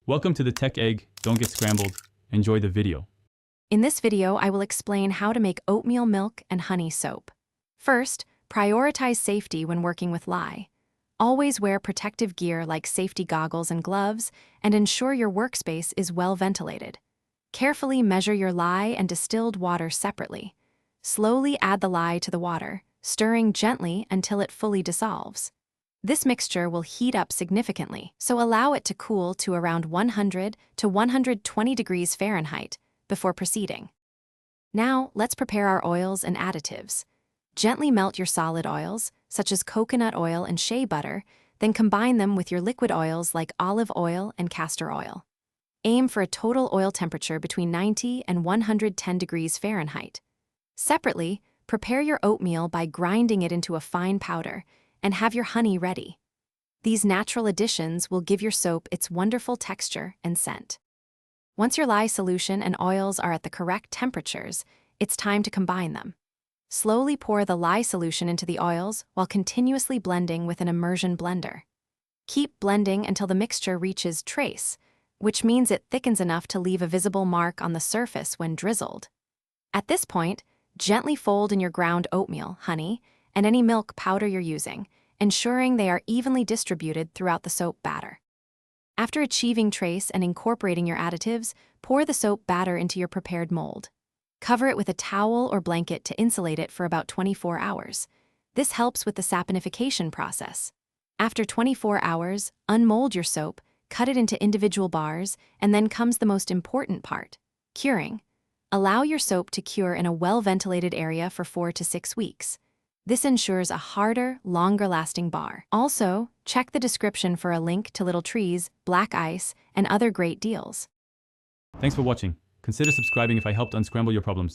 Welcome to the Tech Egg. Don't get scrambled. Enjoy the video. In this video, I will explain how to make oatmeal milk and honey soap. First, prioritize safety when working with lye. Always wear protective gear like safety goggles and gloves, and ensure your workspace is well ventilated. Carefully measure your lye and distilled water separately. Slowly add the lye to the water, stirring gently until it fully dissolves. This mixture will heat up significantly, so allow it to cool to around 100 to 120 degrees Fahrenheit before proceeding. Now, let's prepare our oils and additives. Gently melt your solid oils, such as coconut oil and shea butter, then combine them with your liquid oils like olive oil and castor oil. Aim for a total oil temperature between 90 and 110 degrees Fahrenheit. Separately, prepare your oatmeal by grinding it into a fine powder, and have your honey ready. These natural additions will give your soap its wonderful texture and scent. Once your lye solution and oils are at the correct temperatures, it's time to combine them. Slowly pour the lye solution into the oils while continuously blending with an immersion blender. Keep blending until the mixture reaches trace, which means it thickens enough to leave a visible mark on the surface when drizzled. At this point, gently fold in your ground oatmeal, honey, and any milk powder you're using, ensuring they are evenly distributed throughout the soap batter. After achieving trace and incorporating your additives, pour the soap batter into your prepared mold. Cover it with a towel or blanket to insulate it for about 24 hours. This helps with the saponification process. After 24 hours, unmold your soap, cut it into individual bars, and then comes the most important part, curing. Allow your soap to cure in a well-ventilated area for 4 to 6 weeks. This ensures a harder, longer-lasting bar. Also, check the description for a link to Little Trees, Black Ice, and other great deals. Thanks for watching. Consider subscribing if I helped unscramble your problems.